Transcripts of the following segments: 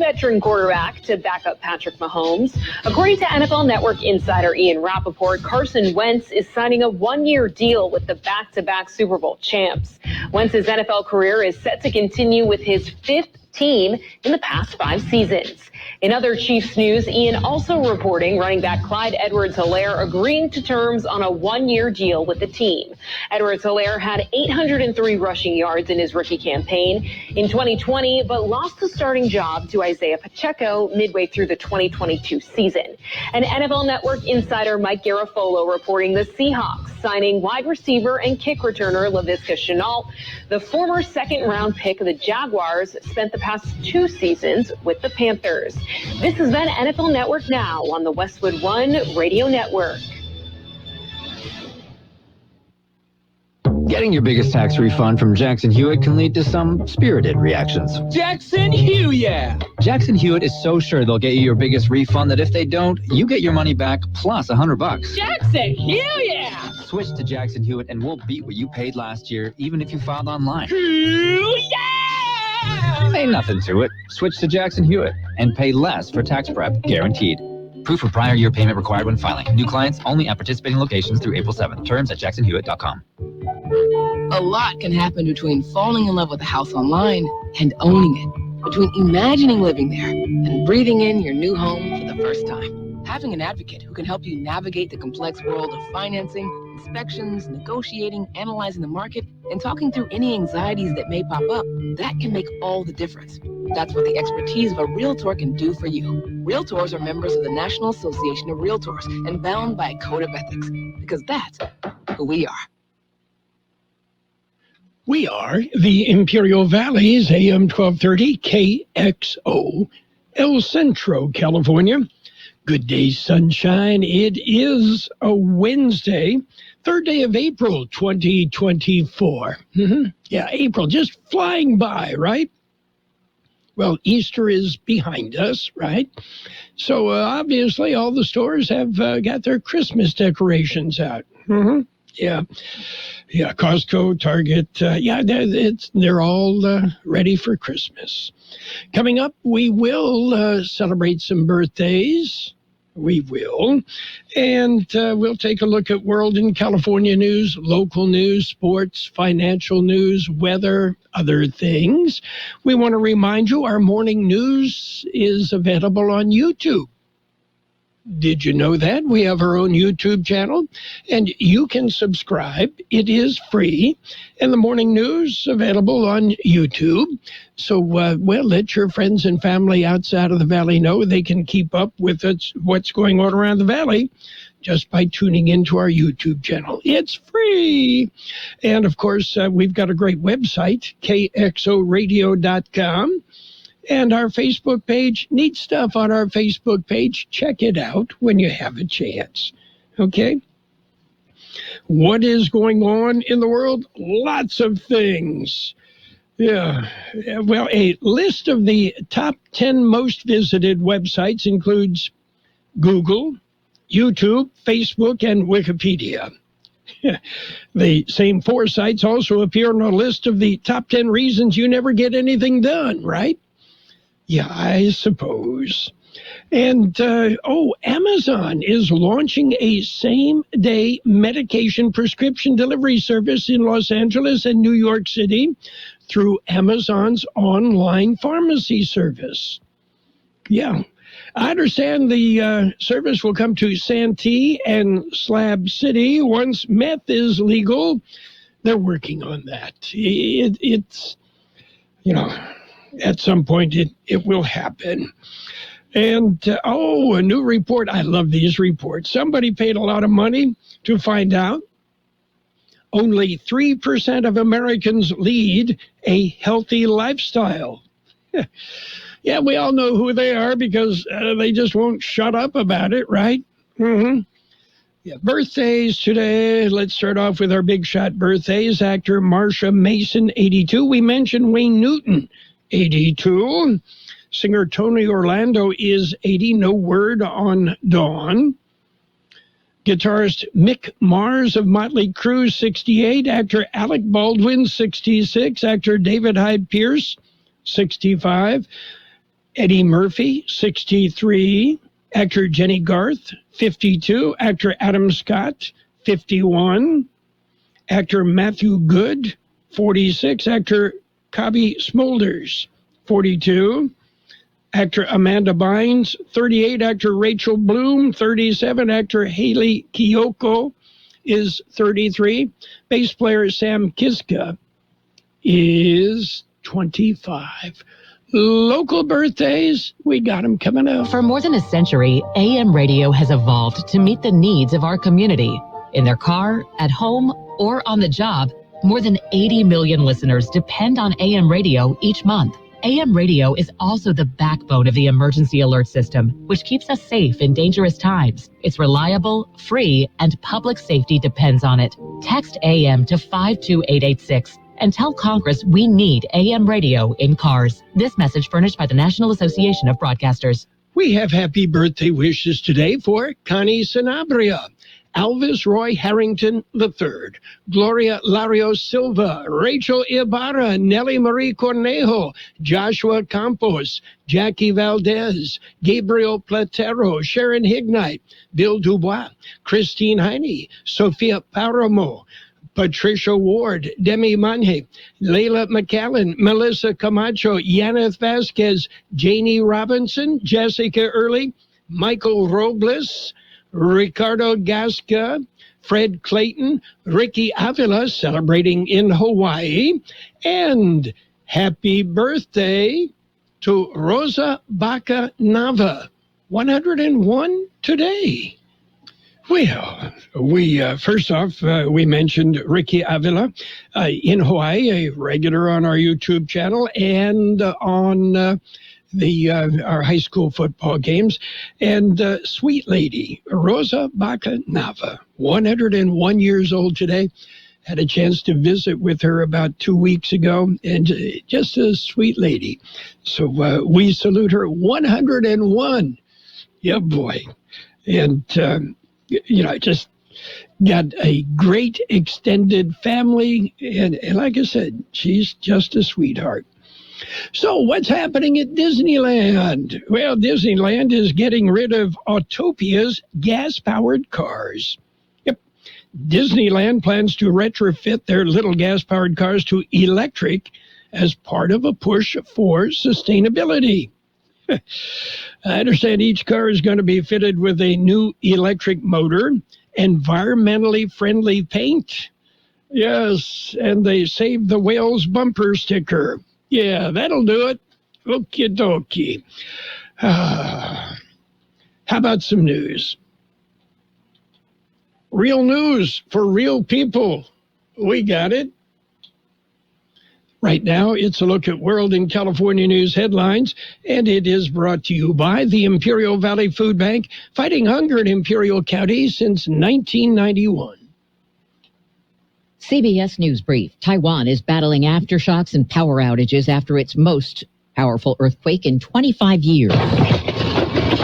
veteran quarterback to back up Patrick Mahomes. According to NFL Network insider Ian Rappaport, Carson Wentz is signing a one-year deal with the back-to-back Super Bowl champs. Wentz's NFL career is set to continue with his fifth team in the past 5 seasons. In other Chiefs news, Ian also reporting running back Clyde Edwards-Helaire agreeing to terms on a one-year deal with the team. Edwards-Helaire had 803 rushing yards in his rookie campaign in 2020, but lost the starting job to Isaiah Pacheco midway through the 2022 season. And NFL Network insider Mike Garafolo reporting the Seahawks signing wide receiver and kick returner Laviska Shenault. The former second-round pick of the Jaguars spent the past 2 seasons with the Panthers. This has been NFL Network Now on the Westwood One Radio Network. Getting your biggest tax refund from Jackson Hewitt can lead to some spirited reactions. Jackson Hewitt! Jackson Hewitt is so sure they'll get you your biggest refund that if they don't, you get your money back plus $100. Jackson Hewitt! Switch to Jackson Hewitt and we'll beat what you paid last year, even if you filed online. Hewitt! Ain't nothing to it. Switch to Jackson Hewitt and pay less for tax prep, guaranteed. Proof of prior year payment required when filing. New clients only at participating locations through April 7th. Terms at jacksonhewitt.com. A lot can happen between falling in love with a house online and owning it, between imagining living there and breathing in your new home for the first time. Having an advocate who can help you navigate the complex world of financing, inspections, negotiating, analyzing the market, and talking through any anxieties that may pop up, that can make all the difference. That's what the expertise of a Realtor can do for you. Realtors are members of the National Association of Realtors and bound by a code of ethics, because that's who we are. We are the Imperial Valley's AM 1230 KXO, El Centro, California. Good day, sunshine. It is a Wednesday, 3rd day of April, 2024. Yeah, April just flying by, right? Well, Easter is behind us, right? So obviously all the stores have got their Christmas decorations out. Yeah, Costco, Target, they're all ready for Christmas. Coming up, we will celebrate some birthdays. We will. And we'll take a look at world and California news, local news, sports, financial news, weather, other things. We want to remind you our morning news is available on YouTube. Did you know that? We have our own YouTube channel, and you can subscribe. It is free, and the morning news available on YouTube. So, let your friends and family outside of the valley know they can keep up with what's going on around the valley just by tuning into our YouTube channel. It's free. And, of course, we've got a great website, kxoradio.com. And our Facebook page, neat stuff on our Facebook page. Check it out when you have a chance, okay? What is going on in the world? Lots of things. Yeah, well, a list of the top 10 most visited websites includes Google, YouTube, Facebook, and Wikipedia. The same 4 sites also appear on a list of the top 10 reasons you never get anything done, right? Yeah, I suppose. And, Amazon is launching a same-day medication prescription delivery service in Los Angeles and New York City through Amazon's online pharmacy service. Yeah, I understand the service will come to Santee and Slab City once meth is legal. They're working on that. It's, at some point, it will happen. And, a new report. I love these reports. Somebody paid a lot of money to find out only 3% of Americans lead a healthy lifestyle. Yeah, we all know who they are because they just won't shut up about it, right? Yeah, birthdays today. Let's start off with our big shot birthdays. Actor Marsha Mason, 82. We mentioned Wayne Newton, 82. Singer Tony Orlando is 80. No word on Dawn. Guitarist Mick Mars of Motley Crue, 68. Actor Alec Baldwin, 66. Actor David Hyde Pierce, 65. Eddie Murphy, 63. Actor Jenny Garth, 52. Actor Adam Scott, 51. Actor Matthew Good, 46. Actor Cobby Smulders, 42. Actor Amanda Bynes, 38. Actor Rachel Bloom, 37. Actor Haley Kiyoko is 33. Bass player Sam Kiska is 25. Local birthdays, we got them coming up. For more than a century, AM radio has evolved to meet the needs of our community. In their car, at home, or on the job, more than 80 million listeners depend on AM radio each month. AM radio is also the backbone of the emergency alert system, which keeps us safe in dangerous times. It's reliable, free, and public safety depends on it. Text AM to 52886 and tell Congress we need AM radio in cars. This message furnished by the National Association of Broadcasters. We have happy birthday wishes today for Connie Sanabria, Alvis Roy Harrington III, Gloria Larios Silva, Rachel Ibarra, Nelly Marie Cornejo, Joshua Campos, Jackie Valdez, Gabriel Platero, Sharon Hignite, Bill Dubois, Christine Heine, Sophia Paramo, Patricia Ward, Demi Manhe, Layla McAllen, Melissa Camacho, Yaneth Vasquez, Janie Robinson, Jessica Early, Michael Robles, Ricardo Gasca, Fred Clayton, Ricky Avila celebrating in Hawaii, and happy birthday to Rosa Baca Nava, 101 today. Well, first off, we mentioned Ricky Avila in Hawaii, a regular on our YouTube channel and on our high school football games. And sweet lady, Rosa Baca Nava, 101 years old today. Had a chance to visit with her about 2 weeks ago, and just a sweet lady. So we salute her, 101. Yeah, boy. And just got a great extended family. And like I said, she's just a sweetheart. So what's happening at Disneyland? Well, Disneyland is getting rid of Autopia's gas-powered cars. Yep. Disneyland plans to retrofit their little gas-powered cars to electric as part of a push for sustainability. I understand each car is going to be fitted with a new electric motor, environmentally friendly paint. Yes, and they saved the whale's bumper sticker. Yeah, that'll do it. Okie dokie. How about some news? Real news for real people. We got it. Right now, it's a look at World and California news headlines, and it is brought to you by the Imperial Valley Food Bank, fighting hunger in Imperial County since 1991. CBS News Brief. Taiwan is battling aftershocks and power outages after its most powerful earthquake in 25 years.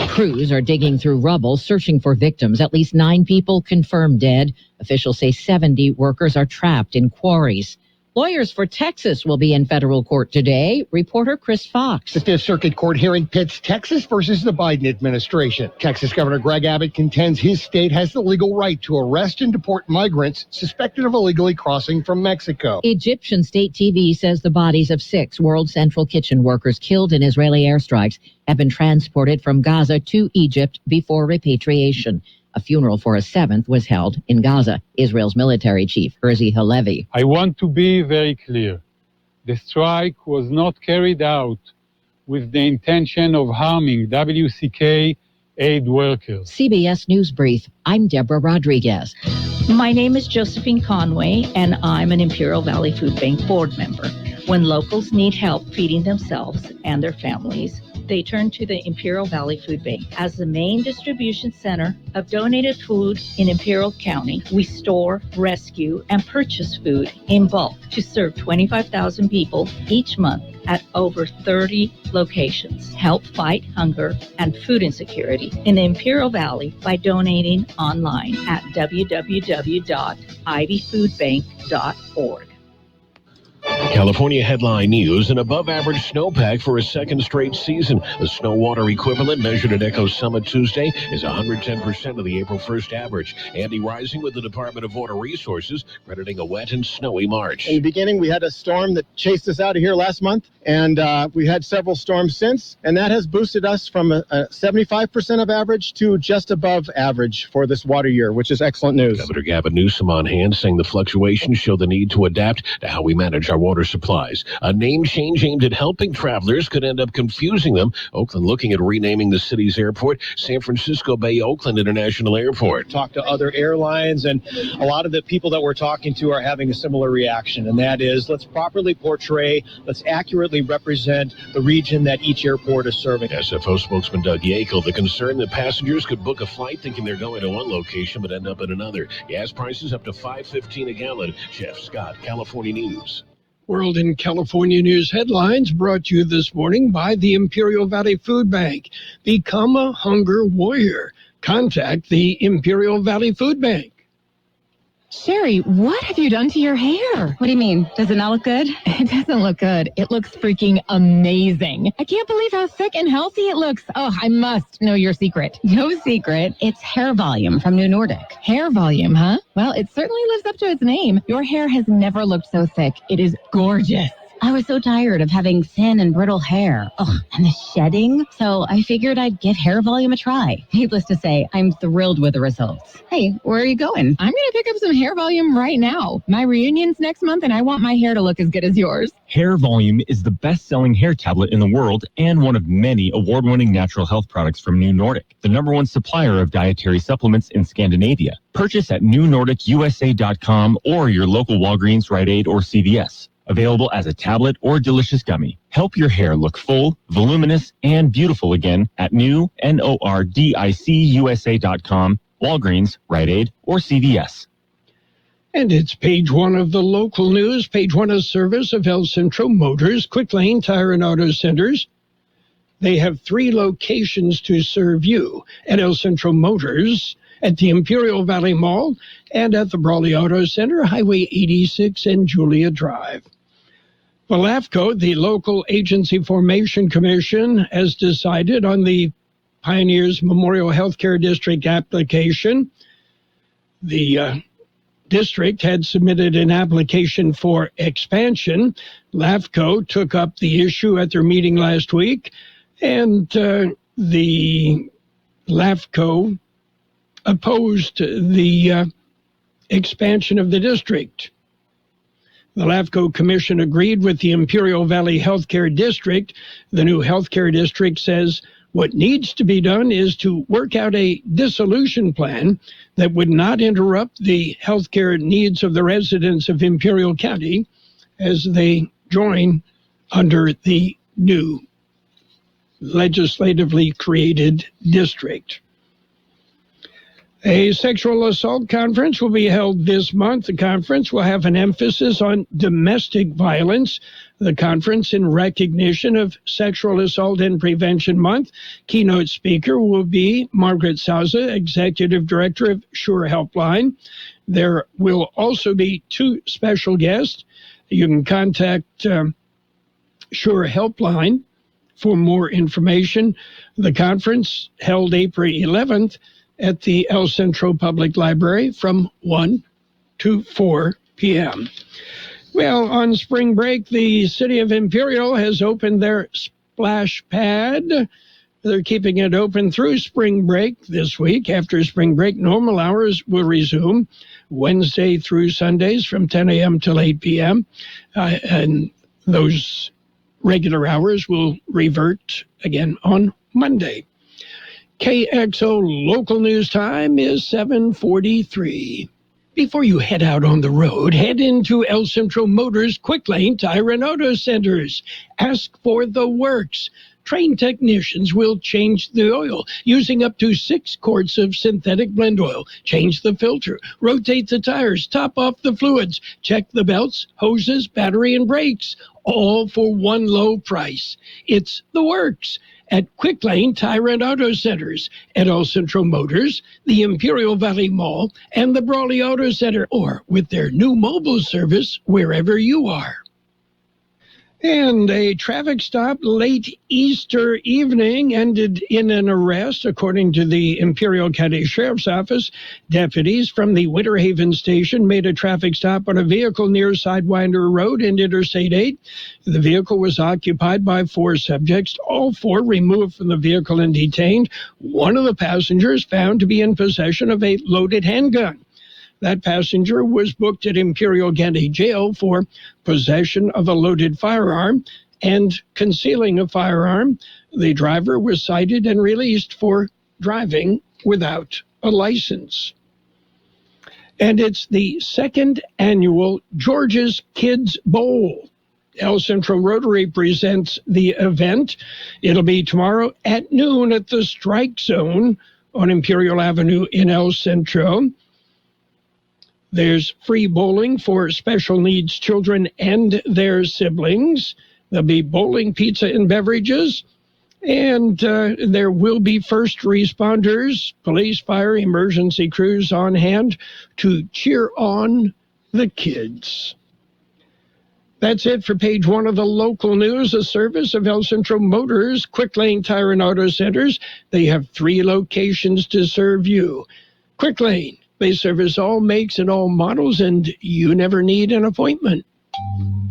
Crews are digging through rubble, searching for victims. At least 9 people confirmed dead. Officials say 70 workers are trapped in quarries. Lawyers for Texas will be in federal court today. Reporter Chris Fox. The Fifth Circuit Court hearing pits Texas versus the Biden administration. Texas Governor Greg Abbott contends his state has the legal right to arrest and deport migrants suspected of illegally crossing from Mexico. Egyptian state TV says the bodies of 6 World Central Kitchen workers killed in Israeli airstrikes have been transported from Gaza to Egypt before repatriation. A funeral for a 7th was held in Gaza. Israel's military chief, Herzi Halevi. I want to be very clear. The strike was not carried out with the intention of harming WCK aid workers. CBS News Brief. I'm Deborah Rodriguez. My name is Josephine Conway, and I'm an Imperial Valley Food Bank board member. When locals need help feeding themselves and their families, they turn to the Imperial Valley Food Bank. As the main distribution center of donated food in Imperial County, we store, rescue, and purchase food in bulk to serve 25,000 people each month at over 30 locations. Help fight hunger and food insecurity in the Imperial Valley by donating online at www.ivyfoodbank.org. California headline news: an above-average snowpack for a second straight season. The snow water equivalent measured at Echo Summit Tuesday is 110% of the April 1st average. Andy Rising with the Department of Water Resources, crediting a wet and snowy March. In the beginning, we had a storm that chased us out of here last month, and we had several storms since, and that has boosted us from a 75% of average to just above average for this water year, which is excellent news. Governor Gavin Newsom on hand, saying the fluctuations show the need to adapt to how we manage our water supplies. A name change aimed at helping travelers could end up confusing them. Oakland looking at renaming the city's airport San Francisco Bay Oakland International Airport. Talk to other airlines, and a lot of the people that we're talking to are having a similar reaction, and that is, let's properly portray, let's accurately represent the region that each airport is serving. SFO spokesman Doug Yakel, the concern that passengers could book a flight thinking they're going to one location but end up at another. Gas prices up to $5.15 a gallon. Jeff Scott, California News. World in California News headlines brought to you this morning by the Imperial Valley Food Bank. Become a hunger warrior. Contact the Imperial Valley Food Bank. Sherry, what have you done to your hair? What do you mean? Does it not look good? It doesn't look good. It looks freaking amazing. I can't believe how thick and healthy it looks. Oh, I must know your secret. No secret. It's hair volume from New Nordic. Hair volume, huh? Well, it certainly lives up to its name. Your hair has never looked so thick. It is gorgeous. I was so tired of having thin and brittle hair. Oh, and the shedding. So I figured I'd give hair volume a try. Needless to say, I'm thrilled with the results. Hey, where are you going? I'm going to pick up some hair volume right now. My reunion's next month, and I want my hair to look as good as yours. Hair Volume is the best-selling hair tablet in the world and one of many award-winning natural health products from New Nordic, the #1 supplier of dietary supplements in Scandinavia. Purchase at newnordicusa.com or your local Walgreens, Rite Aid, or CVS. Available as a tablet or delicious gummy. Help your hair look full, voluminous, and beautiful again at newnordicusa.com, Walgreens, Rite Aid, or CVS. And it's page one of the local news, page one of service of El Centro Motors, Quick Lane Tire and Auto Centers. They have 3 locations to serve you at El Centro Motors, at the Imperial Valley Mall, and at the Brawley Auto Center, Highway 86 and Julia Drive. Well, LAFCO, the Local Agency Formation Commission, has decided on the Pioneers Memorial Healthcare District application. The district had submitted an application for expansion. LAFCO took up the issue at their meeting last week, and the LAFCO opposed the expansion of the district. The LAFCO Commission agreed with the Imperial Valley Healthcare District. The new healthcare district says what needs to be done is to work out a dissolution plan that would not interrupt the healthcare needs of the residents of Imperial County as they join under the new legislatively created district. A sexual assault conference will be held this month. The conference will have an emphasis on domestic violence. The conference, in recognition of Sexual Assault and Prevention Month, keynote speaker will be Margaret Souza, Executive Director of Sure Helpline. There will also be 2 special guests. You can contact Sure Helpline for more information. The conference held April 11th at the El Centro Public Library from 1 to 4 p.m. Well, on spring break, the city of Imperial has opened their splash pad. They're keeping it open through spring break this week. After spring break, normal hours will resume Wednesday through Sundays from 10 a.m. till 8 p.m. And those regular hours will revert again on Monday. KXO local news time is 7:43. Before you head out on the road, head into El Centro Motors Quick Lane Tire and Auto Centers. Ask for the works. Trained technicians will change the oil using up to 6 quarts of synthetic blend oil. Change the filter, rotate the tires, top off the fluids, check the belts, hoses, battery, and brakes, all for one low price. It's the works at Quick Lane Tire and Auto Centers, at El Centro Motors, the Imperial Valley Mall, and the Brawley Auto Center, or with their new mobile service wherever you are. And a traffic stop late Easter evening ended in an arrest, according to the Imperial County Sheriff's Office. Deputies from the Winter Haven station made a traffic stop on a vehicle near Sidewinder Road and Interstate 8. The vehicle was occupied by 4 subjects, all 4 removed from the vehicle and detained. One of the passengers found to be in possession of a loaded handgun. That passenger was booked at Imperial County Jail for possession of a loaded firearm and concealing a firearm. The driver was cited and released for driving without a license. And it's the 2nd annual George's Kids Bowl. El Centro Rotary presents the event. It'll be tomorrow at noon at the Strike Zone on Imperial Avenue in El Centro. There's free bowling for special needs children and their siblings. There'll be bowling, pizza, and beverages. And there will be first responders, police, fire, emergency crews on hand to cheer on the kids. That's it for page 1 of the local news, a service of El Centro Motors, Quick Lane Tire and Auto Centers. They have 3 locations to serve you. Quick Lane. They service all makes and all models, and you never need an appointment.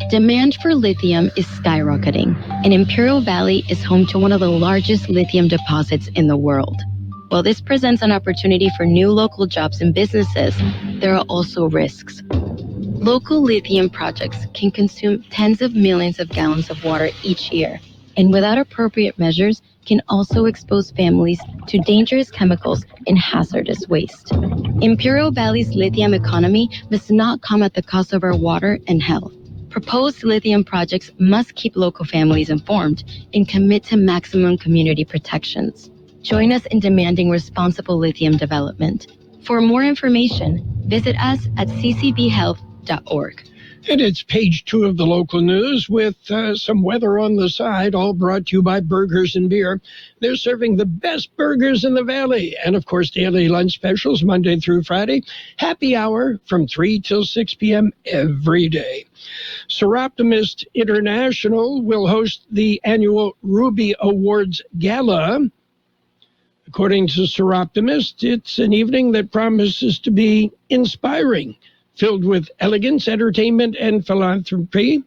Demand for lithium is skyrocketing, and Imperial Valley is home to one of the largest lithium deposits in the world. While this presents an opportunity for new local jobs and businesses, there are also risks. Local lithium projects can consume tens of millions of gallons of water each year, and without appropriate measures, can also expose families to dangerous chemicals and hazardous waste. Imperial Valley's lithium economy must not come at the cost of our water and health. Proposed lithium projects must keep local families informed and commit to maximum community protections. Join us in demanding responsible lithium development. For more information, visit us at ccbhealth.org. And it's page 2 of the local news with some weather on the side, all brought to you by Burgers and Beer. They're serving the best burgers in the valley. And, of course, daily lunch specials Monday through Friday. Happy hour from 3 till 6 p.m. every day. Seroptimist International will host the annual Ruby Awards Gala. According to Seroptimist, it's an evening that promises to be inspiring, filled with elegance, entertainment, and philanthropy.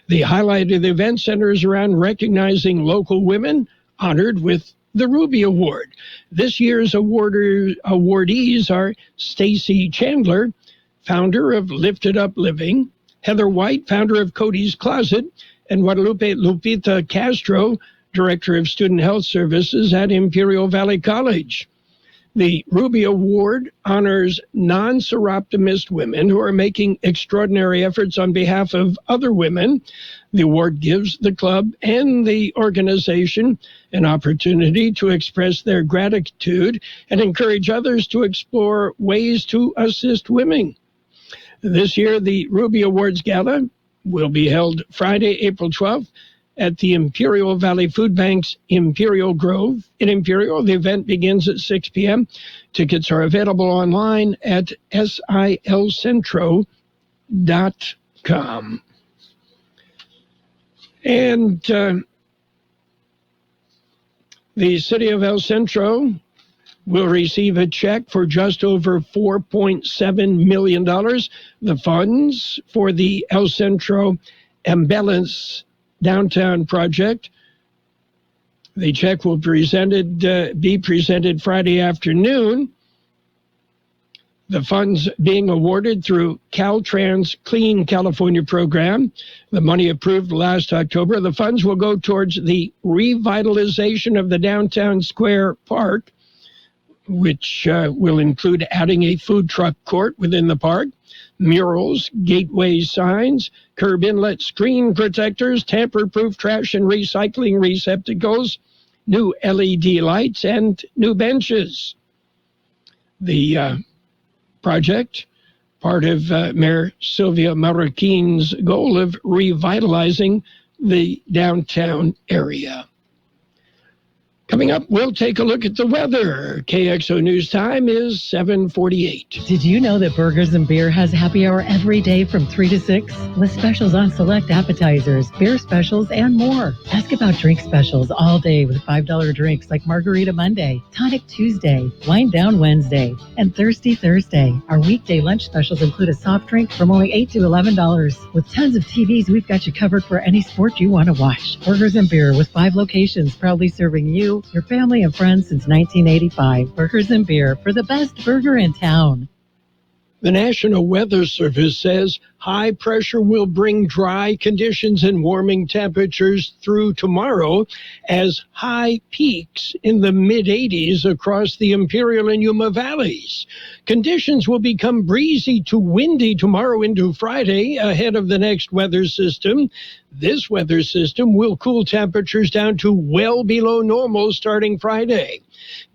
The highlight of the event centers around recognizing local women honored with the Ruby Award. This year's awardees are Stacy Chandler, founder of Lifted Up Living, Heather White, founder of Cody's Closet, and Guadalupe Lupita Castro, director of Student Health Services at Imperial Valley College. The Ruby Award honors non-seroptimist women who are making extraordinary efforts on behalf of other women. The award gives the club and the organization an opportunity to express their gratitude and encourage others to explore ways to assist women. This year, the Ruby Awards Gala will be held Friday, April 12th, at the Imperial Valley Food Bank's Imperial Grove in Imperial. The event begins at 6 p.m. Tickets are available online at silcentro.com. And the city of El Centro will receive a check for just over $4.7 million. The funds for the El Centro Embellice Downtown project. The check will be presented Friday afternoon. The funds being awarded through Caltrans Clean California program. The money approved last October. The funds will go towards the revitalization of the downtown square park, which will include adding a food truck court within the park, murals, gateway signs, curb inlet screen protectors, tamper-proof trash and recycling receptacles, new LED lights, and new benches. The project, part of Mayor Sylvia Marroquin's goal of revitalizing the downtown area. Coming up, we'll take a look at the weather. KXO News Time is 7:48. Did you know that Burgers and Beer has happy hour every day from 3 to 6? With specials on select appetizers, beer specials, and more. Ask about drink specials all day with $5 drinks like Margarita Monday, Tonic Tuesday, Wind Down Wednesday, and Thirsty Thursday. Our weekday lunch specials include a soft drink from only $8 to $11. With tons of TVs, we've got you covered for any sport you want to watch. Burgers and Beer with 5 locations, proudly serving you, your family, and friends since 1985. Burgers and Beer for the best burger in town. The National Weather Service says high pressure will bring dry conditions and warming temperatures through tomorrow as high peaks in the mid-80s across the Imperial and Yuma valleys. Conditions will become breezy to windy tomorrow into Friday ahead of the next weather system. This weather system will cool temperatures down to well below normal starting Friday.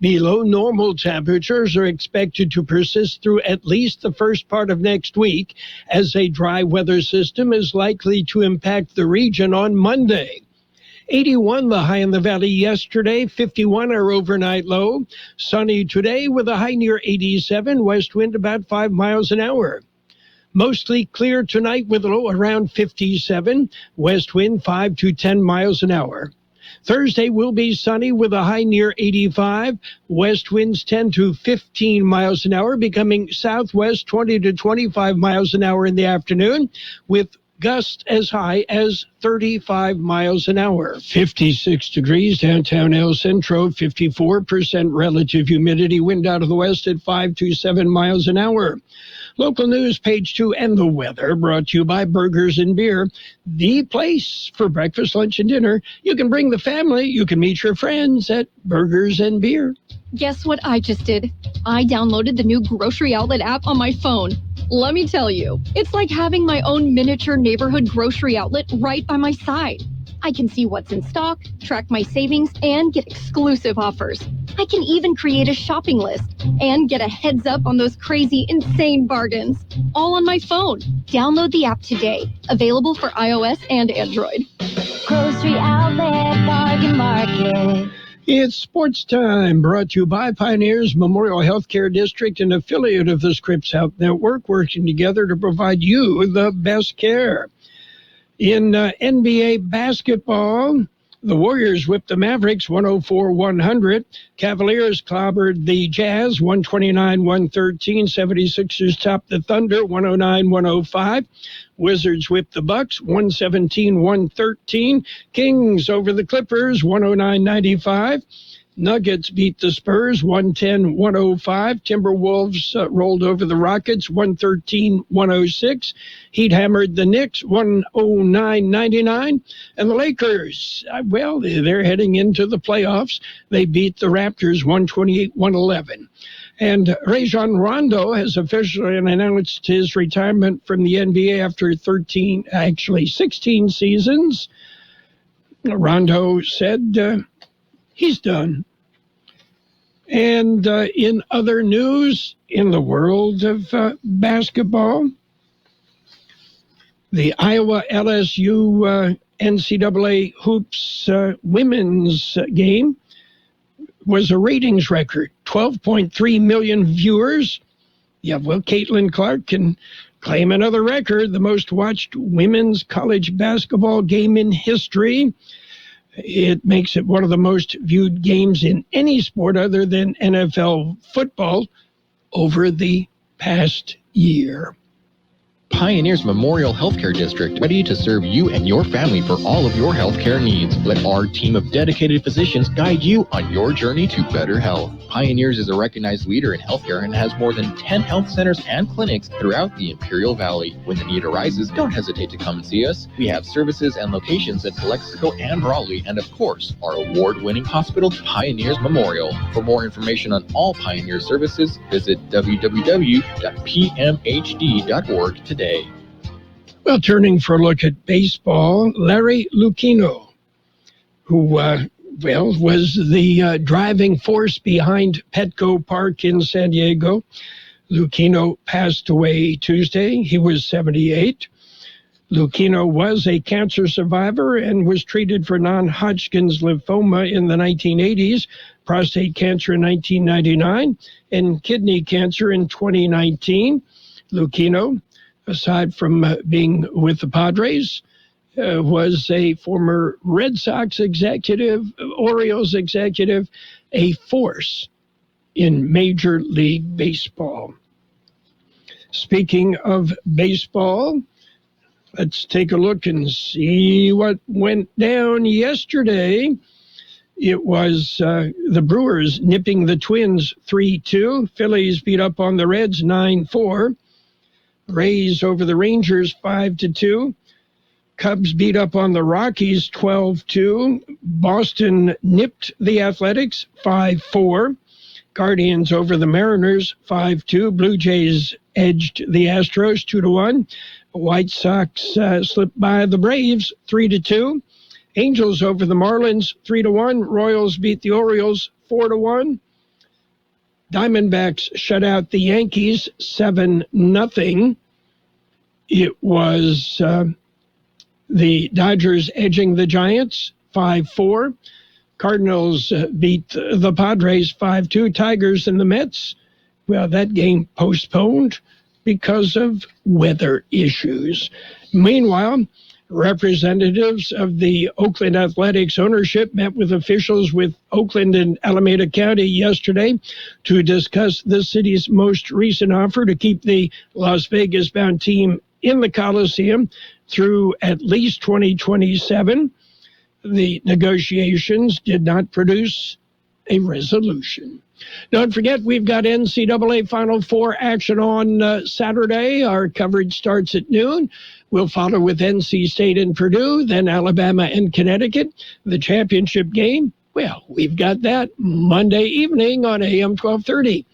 Below normal temperatures are expected to persist through at least the first part of next week, as a dry weather system is likely to impact the region on Monday. 81 the high in the valley yesterday, 51 our overnight low. Sunny today with a high near 87, west wind about 5 miles an hour. Mostly clear tonight with a low around 57, west wind 5 to 10 miles an hour. Thursday will be sunny with a high near 85, west winds 10 to 15 miles an hour, becoming southwest 20 to 25 miles an hour in the afternoon, with gusts as high as 35 miles an hour. 56 degrees downtown El Centro, 54% relative humidity, wind out of the west at 5 to 7 miles an hour. Local news, page 2, and the weather brought to you by Burgers and Beer, the place for breakfast, lunch, and dinner. You can bring the family. You can meet your friends at Burgers and Beer. Guess what I just did? I downloaded the new grocery outlet app on my phone. Let me tell you, it's like having my own miniature neighborhood grocery outlet right by my side. I can see what's in stock, track my savings, and get exclusive offers. I can even create a shopping list and get a heads up on those crazy, insane bargains. All on my phone. Download the app today. Available for iOS and Android. Grocery Outlet Bargain Market. It's sports time, brought to you by Pioneers Memorial Healthcare District, an affiliate of the Scripps Health Network, working together to provide you the best care. In NBA basketball, the Warriors whipped the Mavericks 104-100. Cavaliers clobbered the Jazz 129-113. 76ers topped the Thunder 109-105. Wizards whipped the Bucks 117-113. Kings over the Clippers 109-95. Nuggets beat the Spurs 110-105. Timberwolves rolled over the Rockets 113-106. Heat hammered the Knicks 109-99. And the Lakers, well, they're heading into the playoffs. They beat the Raptors 128-111. And Rajon Rondo has officially announced his retirement from the NBA after 16 seasons. Rondo said he's done. And in other news, in the world of basketball, the Iowa LSU NCAA hoops women's game was a ratings record, 12.3 million viewers. Yeah, well, Caitlin Clark can claim another record, the most watched women's college basketball game in history. It makes it one of the most viewed games in any sport other than NFL football over the past year. Pioneers Memorial Healthcare District, ready to serve you and your family for all of your healthcare needs. Let our team of dedicated physicians guide you on your journey to better health. Pioneers is a recognized leader in healthcare and has more than 10 health centers and clinics throughout the Imperial Valley. When the need arises, don't hesitate to come and see us. We have services and locations at Calexico and Raleigh, and of course, our award-winning hospital, Pioneers Memorial. For more information on all Pioneer services, visit www.pmhd.org today. Well, turning for a look at baseball, Larry Lucchino, who was the driving force behind Petco Park in San Diego. Lucchino passed away Tuesday. He was 78. Lucchino was a cancer survivor and was treated for non-Hodgkin's lymphoma in the 1980s, prostate cancer in 1999, and kidney cancer in 2019. Lucchino, aside from being with the Padres, was a former Red Sox executive, Orioles executive, a force in Major League Baseball. Speaking of baseball, let's take a look and see what went down yesterday. It was the Brewers nipping the Twins 3-2. Phillies beat up on the Reds 9-4. Rays over the Rangers 5-2. Cubs beat up on the Rockies 12-2. Boston nipped the Athletics 5-4. Guardians over the Mariners 5-2. Blue Jays edged the Astros 2-1. White Sox slipped by the Braves 3-2. Angels over the Marlins 3-1. Royals beat the Orioles 4-1. Diamondbacks shut out the Yankees 7-0. It was the Dodgers edging the Giants 5-4. Cardinals beat the Padres 5-2. Tigers and the Mets, well, that game postponed because of weather issues. Meanwhile, representatives of the Oakland Athletics ownership met with officials with Oakland and Alameda County yesterday to discuss the city's most recent offer to keep the Las Vegas-bound team in the Coliseum through at least 2027. The negotiations did not produce a resolution. Don't forget, we've got NCAA Final Four action on Saturday. Our coverage starts at noon. We'll follow with NC State and Purdue, then Alabama and Connecticut. The championship game, well, we've got that Monday evening on AM 1230.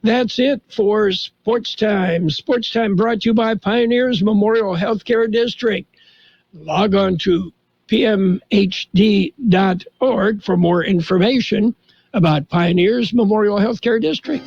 That's it for Sports Time. Sports Time brought to you by Pioneers Memorial Healthcare District. Log on to pmhd.org for more information about Pioneers Memorial Healthcare District.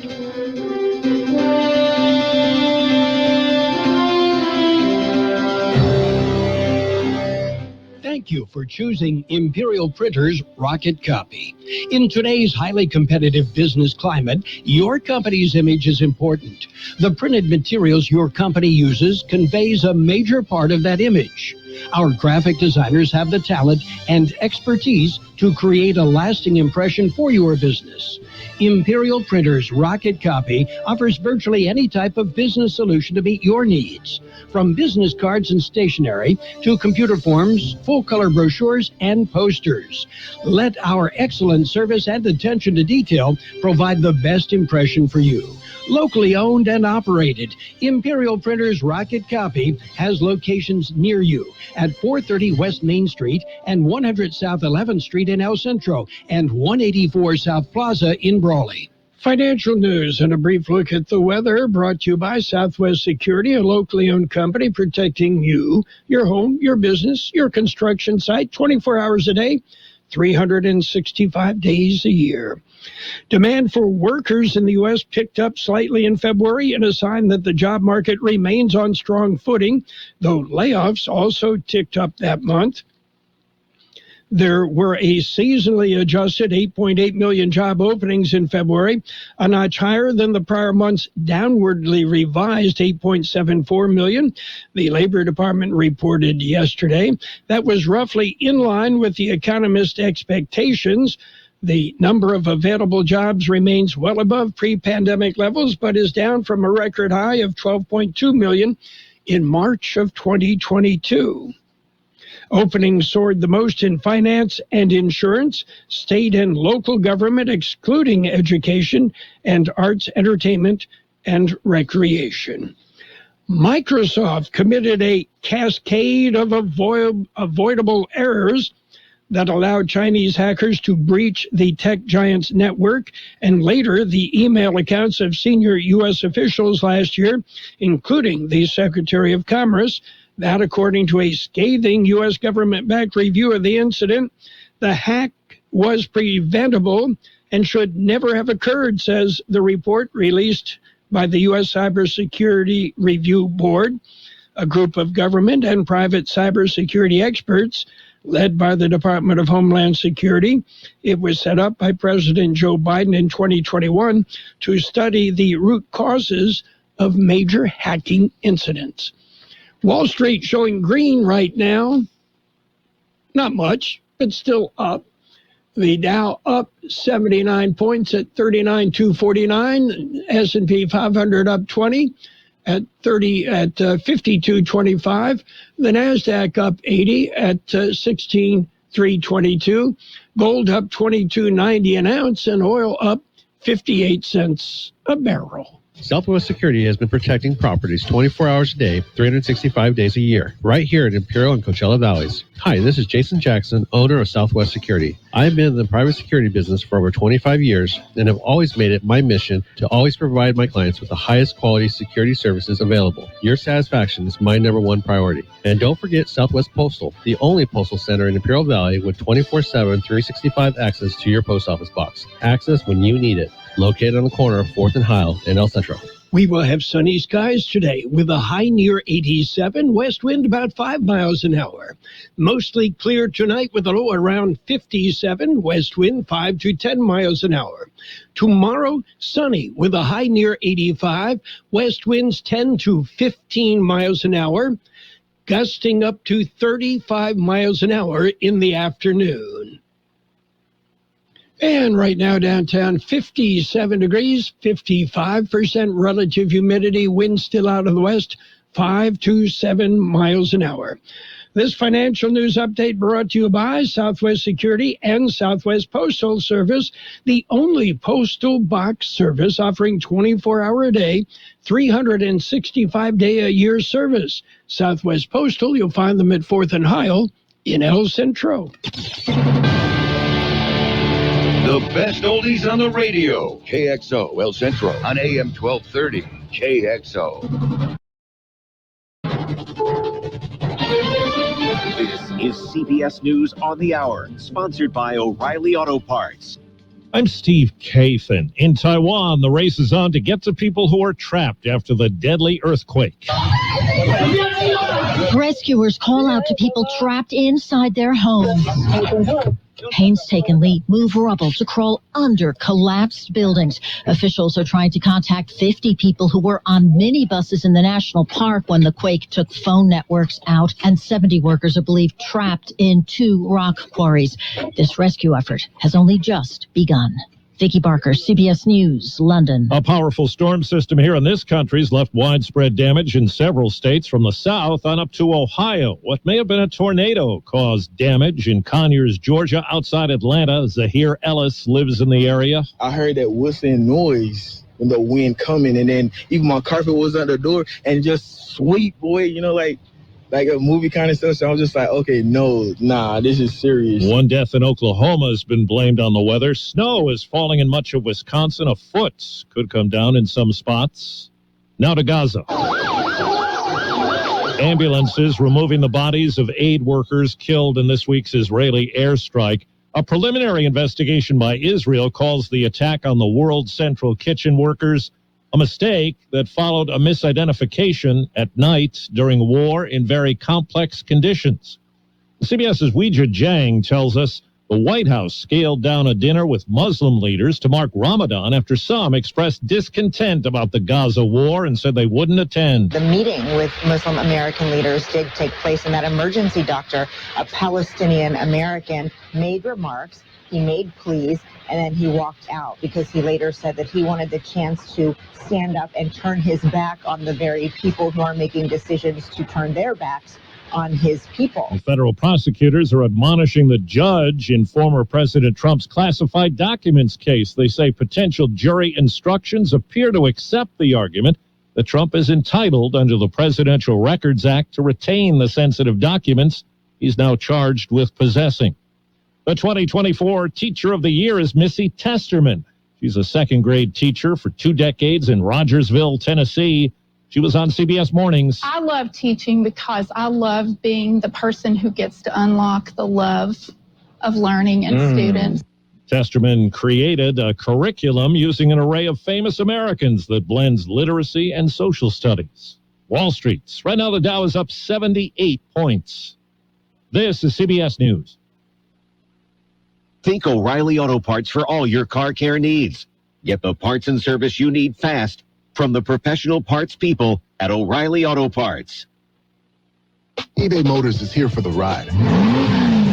Thank you for choosing Imperial Printers Rocket Copy. In today's highly competitive business climate, your company's image is important. The printed materials your company uses conveys a major part of that image. Our graphic designers have the talent and expertise to create a lasting impression for your business. Imperial Printers Rocket Copy offers virtually any type of business solution to meet your needs, from business cards and stationery to computer forms, full-color brochures, and posters. Let our excellent service and attention to detail provide the best impression for you. Locally owned and operated, Imperial Printers Rocket Copy has locations near you at 430 West Main Street and 100 South 11th Street in El Centro and 184 South Plaza in Brawley. Financial news and a brief look at the weather brought to you by Southwest Security, a locally owned company protecting you, your home, your business, your construction site, 24 hours a day, 365 days a year. Demand for workers in the U.S. picked up slightly in February, in a sign that the job market remains on strong footing, though layoffs also ticked up that month. There were a seasonally adjusted 8.8 million job openings in February, a notch higher than the prior month's downwardly revised 8.74 million. The Labor Department reported yesterday. That was roughly in line with the economist's expectations. The number of available jobs remains well above pre-pandemic levels, but is down from a record high of 12.2 million in March of 2022. Openings soared the most in finance and insurance, state and local government, excluding education, and arts, entertainment, and recreation. Microsoft committed a cascade of avoidable errors that allowed Chinese hackers to breach the tech giant's network and later the email accounts of senior U.S. officials last year, including the Secretary of Commerce. That, according to a scathing U.S. government-backed review of the incident, the hack was preventable and should never have occurred, says the report released by the U.S. Cybersecurity Review Board. a group of government and private cybersecurity experts led by the Department of Homeland Security. It was set up by President Joe Biden in 2021 to study the root causes of major hacking incidents. Wall Street showing green right now. Not much, but still up. The Dow up 79 points at 39,249. S&P 500 up 20 at 52.25. The Nasdaq up 80 at 16,322. Gold up 22.90 an ounce, and oil up 58 cents a barrel. Southwest Security has been protecting properties 24 hours a day, 365 days a year, right here in Imperial and Coachella Valleys. Hi, this is Jason Jackson, owner of Southwest Security. I've been in the private security business for over 25 years and have always made it my mission to always provide my clients with the highest quality security services available. Your satisfaction is my number one priority. And don't forget Southwest Postal, the only postal center in Imperial Valley with 24/7, 365 access to your post office box. Access when you need it. Located on the corner of 4th and Heil in El Centro. We will have sunny skies today with a high near 87, west wind about 5 miles an hour. Mostly clear tonight with a low around 57, west wind 5 to 10 miles an hour. Tomorrow, sunny with a high near 85, west winds 10 to 15 miles an hour, gusting up to 35 miles an hour in the afternoon. And right now downtown, 57 degrees, 55% relative humidity, wind still out of the west, 5 to 7 miles an hour. This financial news update brought to you by Southwest Security and Southwest Postal Service, the only postal box service offering 24-hour-a-day, 365-day-a-year service. Southwest Postal, you'll find them at 4th and Heil in El Centro. The best oldies on the radio. KXO El Centro on AM 1230. KXO. This is CBS News on the Hour, sponsored by O'Reilly Auto Parts. I'm Steve Kathan. In Taiwan, the race is on to get to people who are trapped after the deadly earthquake. Rescuers call out to people trapped inside their homes. Painstakingly move rubble to crawl under collapsed buildings. Officials are trying to contact 50 people who were on minibuses in the national park when the quake took phone networks out, and 70 workers are believed trapped in 2 rock quarries. This rescue effort has only just begun. Vicki Barker, CBS News, London. A powerful storm system here in this country has left widespread damage in several states from the south on up to Ohio. What may have been a tornado caused damage in Conyers, Georgia, outside Atlanta. Zahir Ellis lives in the area. I heard that whistling noise when the wind coming, and then even my carpet was at the door and just sweep away, you know, like a movie kind of stuff. So I was just like, okay, this is serious. One death in Oklahoma has been blamed on the weather. Snow is falling in much of Wisconsin. A foot could come down in some spots. Now to Gaza. Ambulances removing the bodies of aid workers killed in this week's Israeli airstrike. A preliminary investigation by Israel calls the attack on the World Central Kitchen workers a mistake that followed a misidentification at night during war in very complex conditions. CBS's Weijia Jiang tells us the White House scaled down a dinner with Muslim leaders to mark Ramadan after some expressed discontent about the Gaza war and said they wouldn't attend. The meeting with Muslim American leaders did take place, and that emergency doctor, a Palestinian American, made remarks. He made pleas, and then he walked out because he later said that he wanted the chance to stand up and turn his back on the very people who are making decisions to turn their backs on his people. The federal prosecutors are admonishing the judge in former President Trump's classified documents case. They say potential jury instructions appear to accept the argument that Trump is entitled under the Presidential Records Act to retain the sensitive documents he's now charged with possessing. The 2024 Teacher of the Year is Missy Testerman. She's a second-grade teacher for 2 decades in Rogersville, Tennessee. She was on CBS Mornings. I love teaching because I love being the person who gets to unlock the love of learning in students. Testerman created a curriculum using an array of famous Americans that blends literacy and social studies. Wall Street. Right now, the Dow is up 78 points. This is CBS News. Think O'Reilly Auto Parts for all your car care needs. Get the parts and service you need fast from the professional parts people at O'Reilly Auto Parts. eBay Motors is here for the ride.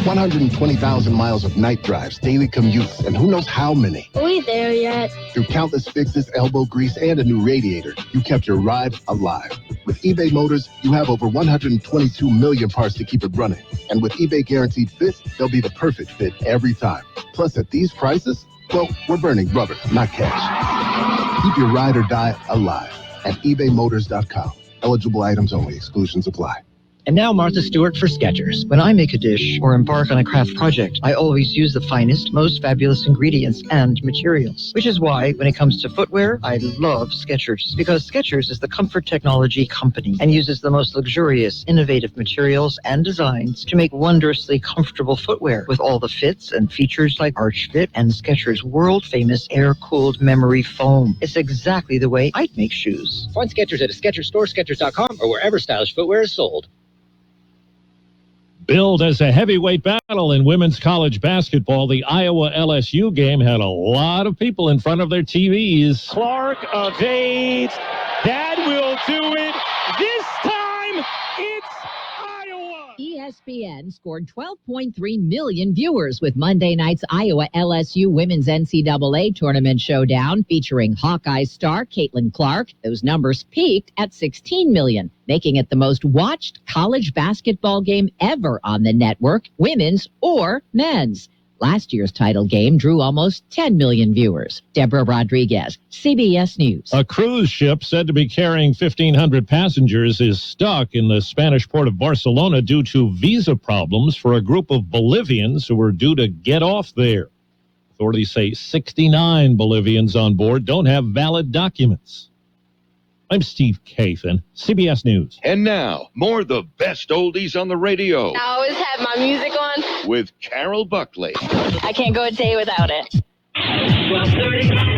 120,000 miles of night drives, daily commutes, and who knows how many. Are we there yet? Through countless fixes, elbow grease, and a new radiator, you kept your ride alive. With eBay Motors, you have over 122 million parts to keep it running. And with eBay Guaranteed Fit, they'll be the perfect fit every time. Plus, at these prices, well, we're burning rubber, not cash. Keep your ride or die alive at ebaymotors.com. Eligible items only. Exclusions apply. And now Martha Stewart for Skechers. When I make a dish or embark on a craft project, I always use the finest, most fabulous ingredients and materials. Which is why, when it comes to footwear, I love Skechers. Because Skechers is the comfort technology company and uses the most luxurious, innovative materials and designs to make wondrously comfortable footwear with all the fits and features like Arch Fit and Skechers' world-famous air-cooled memory foam. It's exactly the way I'd make shoes. Find Skechers at a Skechers store, Skechers.com, or wherever stylish footwear is sold. Billed as a heavyweight battle in women's college basketball, the Iowa-LSU game had a lot of people in front of their TVs. Clark evades. That will do it. This time, it's Iowa. ESPN scored 12.3 million viewers with Monday night's Iowa-LSU Women's NCAA Tournament showdown featuring Hawkeye star Caitlin Clark. Those numbers peaked at 16 million. Making it the most watched college basketball game ever on the network, women's or men's. Last year's title game drew almost 10 million viewers. Deborah Rodriguez, CBS News. A cruise ship said to be carrying 1,500 passengers is stuck in the Spanish port of Barcelona due to visa problems for a group of Bolivians who were due to get off there. Authorities say 69 Bolivians on board don't have valid documents. I'm Steve Kathan, CBS News. And now, more of the best oldies on the radio. I always have my music on. With Carroll Buckley. I can't go a day without it. 12:30.